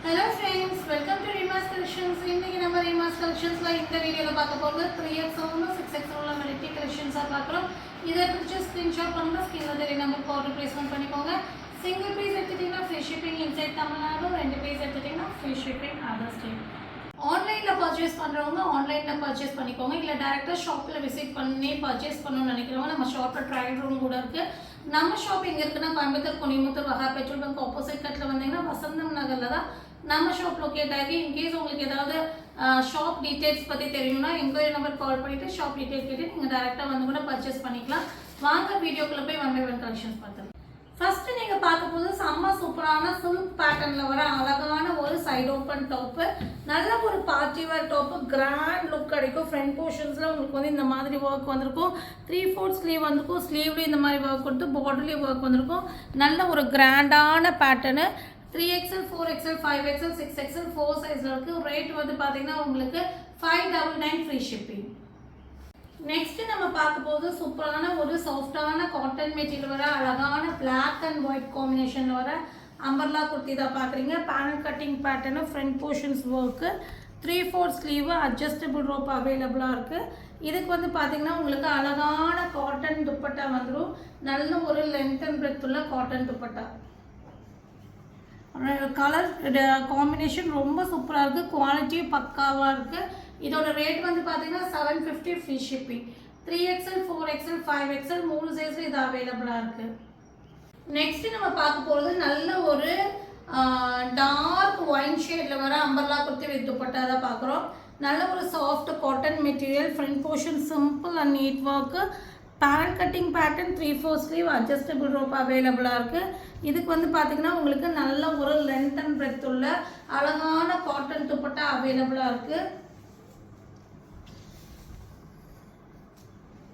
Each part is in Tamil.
Hello friends, welcome to Rima's Collections. இன்னைக்கு நம்ம Rima's Collectionsல இந்த வீடியோல பார்க்க போறது 3XL 6XL மெட்டி கலெக்ஷன்ஸா பார்க்கறோம். இத பிடிச்ச ஸ்கிரீன்ஷாட் பண்ணுங்க, ஸ்கிரீன்ல தெரிய நம்பருக்கு ஆர்டர் பிளேஸ்மென்ட் பண்ணிக்கோங்க. சிங்கிள் பீஸ் எடுத்துட்டீங்கன்னா ஃப்ரீ ஷிப்பிங் இன்சைட் தமிழ்நாடு, ரெண்டு பீஸ் எடுத்துட்டீங்கன்னா ஃப்ரீ ஷிப்பிங் அதர் ஸ்டேட். ஆன்லைன்ல பர்ச்சேஸ் பண்றவங்க ஆன்லைன்ல பர்ச்சேஸ் பண்ணிக்கோங்க. இல்ல டைரக்டா ஷாப்ல விசிட் பண்ணி பர்ச்சேஸ் பண்ணனும்னு நினைக்கிறவங்க நம்ம ஷாப்ல ட்ரையல் ரூம் கூட இருக்கு. நம்ம ஷாப் எங்க இருக்குன்னா கோயம்புத்தூர் கொனிமுத்தூர் வகா பெட்ரோல் பங்க் ஆப்போசிட் கட்ல வந்தீங்கன்னா வசந்தம் நகர்ல தான் நம்ம ஷாப் லொக்கேட் ஆகி. இன்கேஸ் உங்களுக்கு ஏதாவது ஷாப் டீடைல்ஸ் பற்றி தெரியணும்னா என்கொயரி நம்பர் கால் பண்ணிவிட்டு ஷாப் டீடைல்ஸ் கேட்டு நீங்கள் டேரெக்டாக வந்து கூட பர்ச்சேஸ் பண்ணிக்கலாம். வாங்க வீடியோக்குள்ளே போய் ஒன் பை ஒன் கலெக்ஷன்ஸ் பார்த்துக்கலாம். ஃபர்ஸ்ட் நீங்கள் பார்க்க போது செம்ம சூப்பரான சில்க் பேட்டர்னில் வர அழகான ஒரு சைடு ஓப்பன் டாப்பு, நல்ல ஒரு party wear top, grand look கிடைக்கும். ஃப்ரண்ட் போர்ஷன்ஸில் உங்களுக்கு வந்து இந்த மாதிரி ஒர்க் வந்திருக்கும். 3/4 ஸ்லீவ் வந்திருக்கும். ஸ்லீவ்லேயும் இந்த மாதிரி ஒர்க் கொடுத்து பார்டர்லேயும் ஒர்க் வந்திருக்கும். நல்ல ஒரு கிராண்டான pattern. 3XL 4XL 5XL 6XL 4 சைஸ்ல இருக்கு. ரேட் வந்து பாத்தீங்கன்னா உங்களுக்கு 599 ஃப்ரீ ஷிப்பிங். நெக்ஸ்ட் நம்ம பார்க்க போது சூப்பரான ஒரு சாஃப்டான காட்டன் மெட்டீரியல் வர அழகான Black and white காம்பினேஷன்ல வர அம்பர்லா குர்த்தி தான் பாக்குறீங்க. Panel cutting pattern, front portions work, 3/4 sleeve, adjustable rope அவைலபிளா இருக்கு. இதுக்கு வந்து பாத்தீங்கன்னா உங்களுக்கு அழகான காட்டன் துப்பட்டா வந்துடும். நல்ல ஒரு லென்த் அண்ட் பிரெத் உள்ள காட்டன் துப்பட்டா. கலர் காம்பினேஷன் ரொம்ப சூப்பராக இருக்குது. குவாலிட்டியும் பக்காவாக இருக்குது. இதோட ரேட் வந்து பார்த்தீங்கன்னா 750 free shipping. 3XL 4XL 5XL 3 சைஸில் இது அவைலபிளாக இருக்குது. நெக்ஸ்ட் நம்ம பார்க்க போகிறது நல்ல ஒரு டார்க் ஒயின் ஷேடில் வர அம்பர்லா குர்த்தி வித் துப்பட்டா தான் பார்க்குறோம். நல்ல ஒரு soft cotton material, front portion simple and neat work, panel cutting pattern, 3/4 sleeve, adjustable rope அவைலபிளாக இருக்குது. இதுக்கு வந்து பார்த்தீங்கன்னா உங்களுக்கு நல்ல ஒரு லென்த் அண்ட் பிரெத் உள்ள அழகான காட்டன் துப்பட்டா அவைலபிளாக இருக்குது.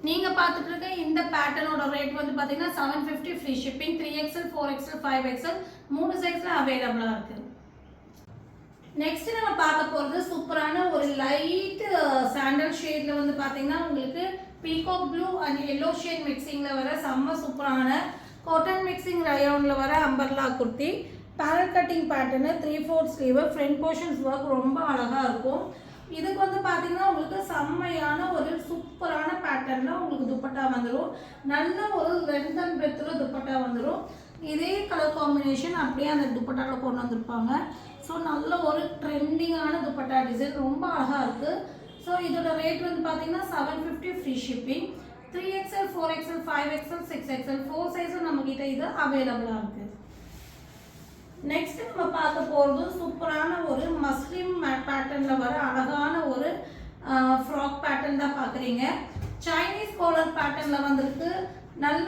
நீங்கள் பார்த்துட்டு இருக்க இந்த பேட்டர்னோட ரேட் வந்து பார்த்தீங்கன்னா 750 free shipping. 3XL 4XL 5XL 3 சைஸில் அவைலபிளாக இருக்குது. நெக்ஸ்ட் நம்ம பார்க்க போகிறது சூப்பரான ஒரு லைட் சாண்டல் ஷேடில் வந்து பார்த்தீங்கன்னா உங்களுக்கு peacock blue and yellow shade மிக்சிங்கில் வர செம்ம சூப்பரான காட்டன் மிக்சிங் ரயோனில் வர umbrella kurti, panel cutting pattern, 3/4 sleeve, front portions work ரொம்ப அழகாக இருக்கும். இதுக்கு வந்து பார்த்தீங்கன்னா உங்களுக்கு செம்மையான ஒரு சூப்பரான பேட்டர்னில் உங்களுக்கு துப்பட்டா வந்துடும். நல்ல ஒரு லென்த் அண்ட் பிரெத்தில் துப்பட்டா வந்துடும். இதே கலர் காம்பினேஷன் அப்படியே அந்த துப்பட்டாவில் கொண்டு வந்திருப்பாங்க. ஸோ நல்ல ஒரு ட்ரெண்டிங்கான துப்பட்டா டிசைன் ரொம்ப அழகாக இருக்குது. ஸோ இதோட ரேட் வந்து பார்த்தீங்கன்னா 750 free shipping. 3XL 4XL 5XL 6XL 4 சைஸும் நம்மக்கிட்ட இது அவைலபிளாக இருக்குது. நெக்ஸ்ட் நம்ம பார்க்க போகிறது சூப்பரான ஒரு மஸ்லிம் பேட்டர்னில் வர அழகான ஒரு ஃப்ராக் பேட்டர்ன் தான் பார்க்குறீங்க. சைனீஸ் காலர் பேட்டர்னில் வந்திருக்கு. நல்ல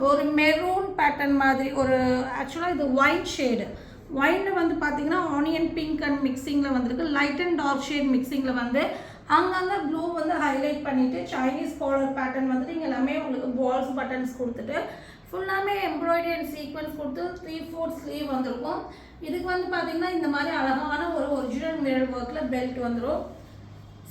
ஒரு மெரூன் பேட்டர்ன் மாதிரி ஒரு ஆக்சுவலாக இது ஒயின் ஷேடு. ஒயினில் வந்து பார்த்தீங்கன்னா ஆனியன் பிங்க் அண்ட் மிக்சிங்கில் வந்திருக்கு. லைட் அண்ட் டார்க் ஷேட் மிக்சிங்கில் வந்து அங்கங்கே ப்ளூ வந்து ஹைலைட் பண்ணிவிட்டு சைனீஸ் காலர் பேட்டர்ன் வந்துட்டு இங்கே எல்லாமே உங்களுக்கு பால்ஸ் பட்டன்ஸ் கொடுத்துட்டு ஃபுல்லாமே எம்ப்ராய்டரி அண்ட் சீக்வன்ஸ் கொடுத்து 3/4 ஸ்லீவ் வந்திருக்கும். இதுக்கு வந்து பார்த்தீங்கன்னா இந்த மாதிரி அழகான ஒரு ஒரிஜினல் மிரர் ஒர்க்கில் பெல்ட் வந்துடும்.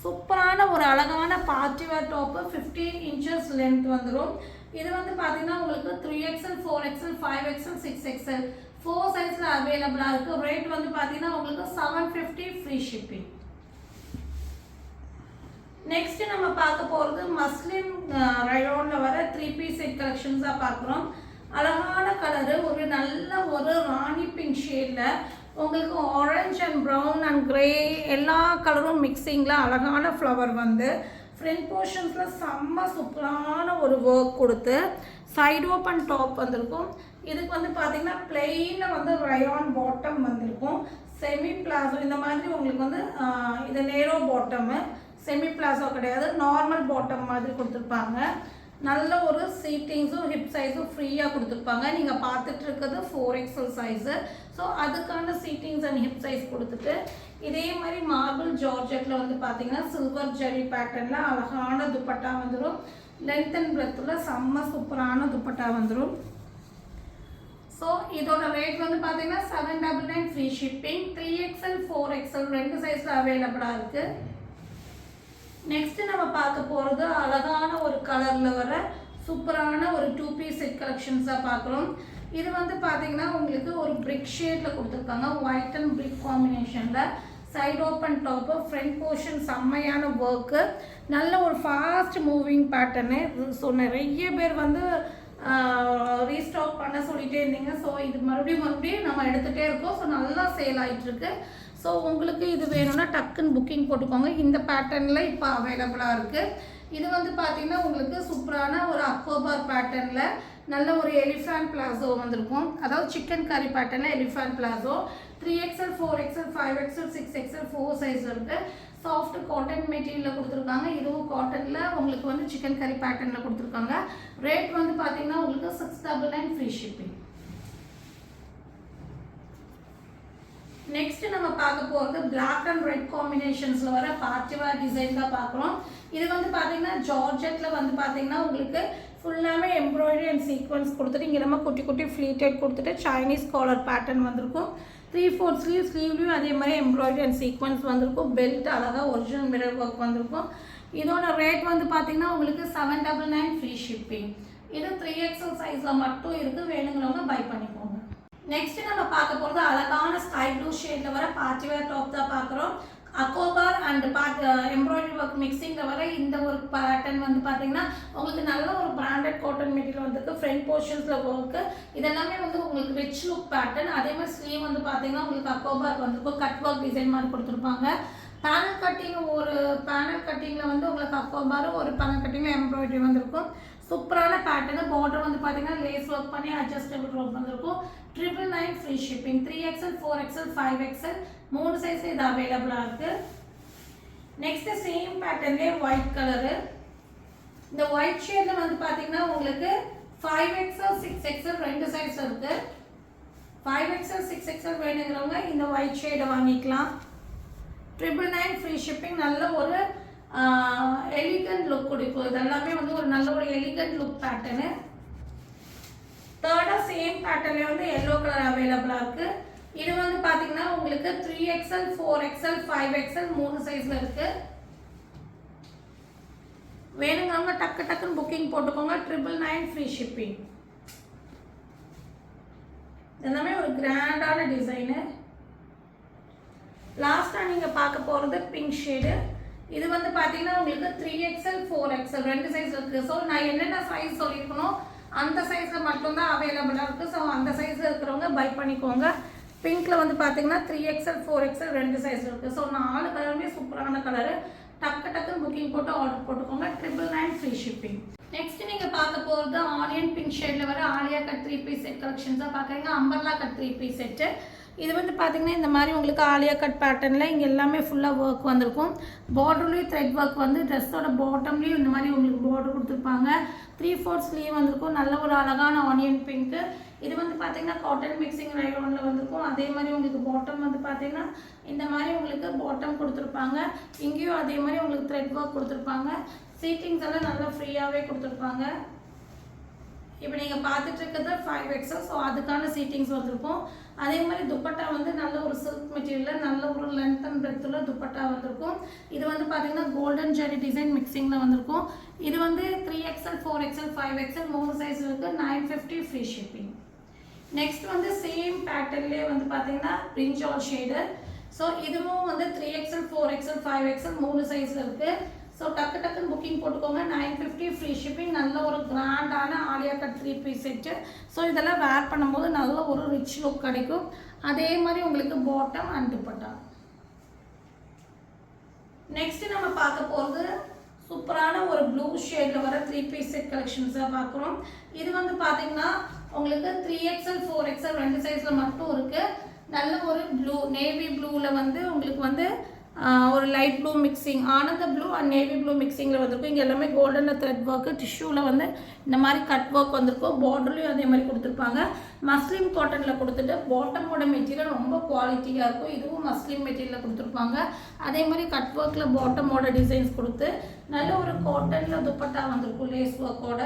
சூப்பரான ஒரு அழகான party wear top, 15 inches length வந்துடும். இது வந்து பார்த்தீங்கன்னா உங்களுக்கு 3XL 4XL 5XL 6XL 4 சைஸில் அவைலபிளாக இருக்குது. ரேட் வந்து பார்த்தீங்கன்னா உங்களுக்கு 750 ஃப்ரீ ஷிப்பிங். நெக்ஸ்ட் நம்ம பார்க்க போகிறது மஸ்லிம் ரயோனில் வர 3 பீஸ் செட் கலெக்ஷன்ஸாக பார்க்குறோம். அழகான கலரு, ஒரு நல்ல ஒரு ராணி பிங்க் ஷேடில் உங்களுக்கு orange and brown and grey எல்லா கலரும் மிக்சிங்கில் அழகான ஃப்ளவர் வந்து ஃப்ரண்ட் போர்ஷன்ஸில் செம்ம சூப்பரான ஒரு ஒர்க் கொடுத்து சைடு ஓப்பன் டாப் வந்திருக்கும். இதுக்கு வந்து பார்த்தீங்கன்னா பிளெயினில் வந்து ரயான் பாட்டம் வந்திருக்கும். செமி பிளாசோ இந்த மாதிரி உங்களுக்கு வந்து இது நேரோ பாட்டமு, செமி பிளாசோ கிடையாது, நார்மல் பாட்டம் மாதிரி கொடுத்துருப்பாங்க. நல்ல ஒரு சீட்டிங்ஸும் ஹிப் சைஸும் ஃப்ரீயாக கொடுத்துருப்பாங்க. நீங்கள் பார்த்துட்டு இருக்கிறது 4XL சைஸு. ஸோ அதுக்கான சீட்டிங்ஸ் அண்ட் ஹிப் சைஸ் கொடுத்துட்டு இதே மாதிரி மார்பிள் ஜார்ஜெட்டில் வந்து பார்த்தீங்கன்னா சில்வர் ஜெரி பேட்டர்னில் அழகான துப்பட்டா வந்துடும். லென்த் அண்ட் பிரெத்தில் செம்ம சூப்பரான துப்பட்டா வந்துடும். ஸோ இதோட ரேட் வந்து பார்த்தீங்கன்னா 799 ஃப்ரீ ஷிப்பிங். 3XL 4XL ரெண்டு சைஸில் அவைலபிளாக இருக்குது. நெக்ஸ்ட் நம்ம பார்க்க போகிறது அழகான ஒரு கலரில் வர சூப்பரான ஒரு 2 பீஸ் செட் கலெக்ஷன்ஸாக பார்க்குறோம். இது வந்து பார்த்தீங்கன்னா உங்களுக்கு ஒரு பிரிக் ஷேடில் கொடுத்துருக்காங்க, ஒயிட் அண்ட் பிரிக் காம்பினேஷனில். Side open top, front portion செம்மையான ஒர்க்கு, நல்ல ஒரு ஃபாஸ்ட் மூவிங் பேட்டர்னு. ஸோ நிறைய பேர் வந்து ரீஸ்டாக் பண்ண சொல்லிகிட்டே இருந்தீங்க. ஸோ இது மறுபடியும் நம்ம எடுத்துகிட்டே இருக்கோம். ஸோ நல்லா சேல் ஆகிட்டுருக்கு. ஸோ உங்களுக்கு இது வேணும்னா டக்குன்னு புக்கிங் போட்டுக்கோங்க. இந்த பேட்டர்னில் இப்போ அவைலபிளாக இருக்குது. இது வந்து பார்த்திங்கன்னா உங்களுக்கு சூப்பரான ஒரு அக்கோபார் பேட்டர்னில் நல்ல ஒரு எலிஃபேண்ட் பிளாசோ வந்திருக்கும். அதாவது சிக்கன் கறி பேட்டர்னில் elephant palazzo 3XL 4XL 5XL 6XL 4 size இருக்குது. சாஃப்ட் காட்டன் மெட்டீரியலில் கொடுத்துருக்காங்க. இதுவும் காட்டனில் உங்களுக்கு வந்து சிக்கன் கறி பேட்டர்னில் கொடுத்துருக்காங்க. ரேட் வந்து பார்த்தீங்கன்னா உங்களுக்கு 699 ஃப்ரீ ஷிப்பிங். நெக்ஸ்ட் நம்ம பார்க்க போகிறது பிளாக் அண்ட் ரெட் காம்பினேஷன்ஸில் வர பார்ட்டிவேர் டிசைன் தான் பார்க்குறோம். இது வந்து பார்த்தீங்கன்னா ஜார்ஜெட்டில் வந்து பார்த்தீங்கன்னா உங்களுக்கு ஃபுல்லாமே எம்ப்ராய்டரி அண்ட் சீக்வன்ஸ் கொடுத்துட்டு இங்கே நம்ம குட்டி குட்டி ஃப்ளீட்டட் கொடுத்துட்டு சைனீஸ் காலர் பேட்டர்ன் வந்திருக்கும். 3/4 ஸ்லீவ்லையும் அதே மாதிரி எம்ப்ராய்டரி அண்ட் சீக்வன்ஸ் வந்திருக்கும். பெல்ட் அழகாக ஒரிஜினல் மிரர் ஒர்க் வந்திருக்கும். இதோட ரேட் வந்து பார்த்தீங்கன்னா உங்களுக்கு 799 ஃப்ரீ ஷிப்பிங். இது 3XL சைஸில் மட்டும் இருக்குது. வேணுங்கிறவங்க பை பண்ணிக்கோங்க. நெக்ஸ்ட் நம்ம பார்க்க போகிறது அழகான ஸ்கை ப்ளூ ஷேடில் வர பார்ட்டிவேர் டாப் தான் பார்க்குறோம். அக்கோபார் அண்ட் எம்ப்ராய்டரி ஒர்க் மிக்சிங்கில் வர இந்த ஒரு பேட்டர்ன் வந்து பார்த்தீங்கன்னா உங்களுக்கு நல்ல ஒரு பிராண்டட் காட்டன் மெட்டீரியல் வந்துருக்கு. ஃப்ரண்ட் போர்ஷன்ஸில் ஒர்க்கு இதெல்லாமே வந்து உங்களுக்கு ரிச் லுக் பேட்டர்ன். அதே மாதிரி ஸ்லீவ் வந்து பார்த்தீங்கன்னா உங்களுக்கு அக்கோபார் வந்துருக்கும். கட் ஒர்க் டிசைன் மாதிரி கொடுத்துருப்பாங்க. பேனல் கட்டிங்கில் வந்து உங்களுக்கு அக்கோபார், ஒரு பேனல் கட்டிங்கில் எம்ப்ராய்டரி வந்திருக்கும். சூப்பரான பேட்டர்னு. பார்டர் வந்து பார்த்தீங்கன்னா லேஸ் ஒர்க் பண்ணி அட்ஜஸ்டபிள் ரோப் வந்திருக்கும். 999 free shipping. 3XL 4XL 5XL 3 size இது அவைலபிளாக இருக்குது. நெக்ஸ்ட் சேம் பேட்டர்ன்லேயே ஒயிட் கலரு. இந்த ஒயிட் ஷேடில் வந்து பார்த்தீங்கன்னா உங்களுக்கு 5XL 6XL 2 சைஸ் இருக்குது. 5XL 6XL வேணுங்கிறவங்க இந்த ஒயிட் ஷேடை வாங்கிக்கலாம். 999 ஃப்ரீ ஷிப்பிங். நல்ல ஒரு எலிகண்ட் லுக் கொடுக்கும். இதெல்லாமே வந்து ஒரு நல்ல ஒரு எலிகண்ட் லுக் பேட்டர்னு. தேர்டாக சேம் பேட்டர்ன்லேயே வந்து எல்லோ கலர் அவைலபிளாக இருக்குது. இது வந்து பார்த்தீங்கன்னா உங்களுக்கு 3XL 4XL 5XL 3 சைஸில் இருக்குது. வேணுங்கிறவங்க டக்குன்னு புக்கிங் போட்டுக்கோங்க. 999 ஃப்ரீ ஷிப்பிங். எல்லாமே ஒரு கிராண்டான டிசைனு. லாஸ்ட்டாக நீங்கள் பார்க்க போகிறது பிங்க் ஷேடு. இது வந்து பார்த்தீங்கன்னா உங்களுக்கு 3XL 4XL 2 சைஸ் இருக்குது. ஸோ நான் என்னென்ன சைஸ் சொல்லியிருக்கணும் அந்த சைஸில் மட்டும்தான் அவைலபிளாக இருக்குது. ஸோ அந்த சைஸில் இருக்கிறவங்க பை பண்ணிக்கோங்க. பிங்க்கில் வந்து பார்த்தீங்கன்னா 3XL 4XL 2 சைஸ் இருக்குது. ஸோ 4 கலருமே சூப்பரான கலரு. டக்குன்னு புக்கிங் போட்டு ஆர்டர் போட்டுக்கோங்க. 999 ஃப்ரீ ஷிப்பிங். நெக்ஸ்ட் நீங்கள் பார்க்க போகிறது ஆனியன் பிங்க் ஷேடில் வர Alia cut 3 piece set collections தான் பார்க்குறீங்க. Umbrella cut 3 piece set. இது வந்து பார்த்தீங்கன்னா இந்த மாதிரி உங்களுக்கு ஆலியா கட் பேட்டர்னில் இங்கே எல்லாமே ஃபுல்லாக ஒர்க் வந்திருக்கும். பார்டர்லேயும் த்ரெட் ஒர்க் வந்து ட்ரெஸ்ஸோட பாட்டம்லேயும் இந்த மாதிரி உங்களுக்கு பார்டர் கொடுத்துருப்பாங்க. 3/4 ஸ்லீவ் வந்திருக்கும். நல்ல ஒரு அழகான ஆனியன் பிங்க்கு. இது வந்து பார்த்தீங்கன்னா காட்டன் மிக்சிங் ரயோனில் வந்திருக்கும். அதே மாதிரி உங்களுக்கு பாட்டம் வந்து பார்த்தீங்கன்னா இந்த மாதிரி உங்களுக்கு பாட்டம் கொடுத்துருப்பாங்க. இங்கேயும் அதே மாதிரி உங்களுக்கு த்ரெட் ஒர்க் கொடுத்துருப்பாங்க. சீட்டிங்ஸ் எல்லாம் நல்லா ஃப்ரீயாகவே கொடுத்துருப்பாங்க. இப்போ நீங்கள் பார்த்துட்டு இருக்கிறது 5XL. ஸோ அதுக்கான சீட்டிங்ஸ் வந்திருக்கும். அதே மாதிரி துப்பட்டா வந்து நல்ல ஒரு சில்க் மெட்டீரியலில் நல்ல ஒரு லென்த் அண்ட் பிரெத்தில் துப்பட்டா வந்திருக்கும். இது வந்து பார்த்தீங்கன்னா கோல்டன் ஜெரி டிசைன் மிக்சிங்கில் வந்திருக்கும். இது வந்து 3XL 4XL 5XL 3 சைஸ் இருக்குது. 950 ஃப்ரீ ஷிப்பிங். நெக்ஸ்ட் வந்து சேம் பேட்டர்ன்லேயே வந்து பார்த்தீங்கன்னா பிரிஞ்சால் ஷேடு. ஸோ இதுவும் வந்து 3XL 4XL 5XL 3 சைஸில் இருக்குது. ஸோ டக்குன்னு புக்கிங் போட்டுக்கோங்க. 950 ஃப்ரீ ஷிப்பிங். நல்ல ஒரு கிராண்டான Alia cut 3 piece set. So இதெல்லாம் வேர் பண்ணும்போது நல்ல ஒரு ரிச் லுக் கிடைக்கும். அதே மாதிரி உங்களுக்கு பாட்டம் அண்ட் துப்பட்டா. நெக்ஸ்ட் நம்ம பார்க்க போகிறது சூப்பரான ஒரு ப்ளூ ஷேடில் வர 3 பீஸ் செட் கலெக்ஷன்ஸாக பார்க்குறோம். இது வந்து பார்த்தீங்கன்னா உங்களுக்கு 3XL 4XL 2 சைஸில் மட்டும் இருக்குது. நல்ல ஒரு ப்ளூ நேவி ப்ளூவில் வந்து உங்களுக்கு வந்து ஒரு light blue mixing Ananda blue and navy blue மிக்சிங்கில் வந்திருக்கும். இங்கே எல்லாமே கோல்டன் த்ரெட் ஒர்க்கு. டிஷ்யூவில் வந்து இந்த மாதிரி கட் ஒர்க் வந்திருக்கும். பார்டர்லையும் அதே மாதிரி கொடுத்துருப்பாங்க. மஸ்லின் காட்டனில் கொடுத்துட்டு பாட்டமோட மெட்டீரியல் ரொம்ப குவாலிட்டியாக இருக்கும். இதுவும் மஸ்லின் மெட்டீரியலில் கொடுத்துருப்பாங்க. அதே மாதிரி கட் ஒர்க்கில் பாட்டமோட டிசைன்ஸ் கொடுத்து நல்ல ஒரு காட்டனில் துப்பட்டா வந்திருக்கும் லேஸ் ஒர்க்கோட.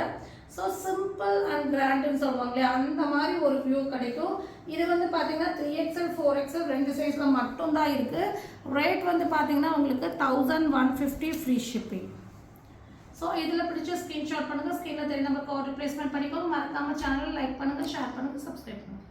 ஸோ சிம்பிள் அண்ட் கிராண்டுன்னு சொல்லுவாங்களே அந்த மாதிரி ஒரு வியூ கிடைக்கும். இது வந்து பார்த்தீங்கன்னா 3XL 4XL 2 சைஸில் மட்டும்தான் இருக்குது. ரேட் வந்து பார்த்தீங்கன்னா உங்களுக்கு 1150 ஃப்ரீ ஷிப்பிங். ஸோ இதில் பிடிச்ச ஸ்க்ரீன்ஷாட் பண்ணுங்கள், ஸ்க்ரீனில் தெரிய நம்பருக்கு ஆர்டர் ப்ளேஸ்மெண்ட் பண்ணிக்கோங்க. மறக்காமல் சேனலை லைக் பண்ணுங்கள், ஷேர் பண்ணுங்கள், சப்ஸ்கிரைப் பண்ணுங்கள்.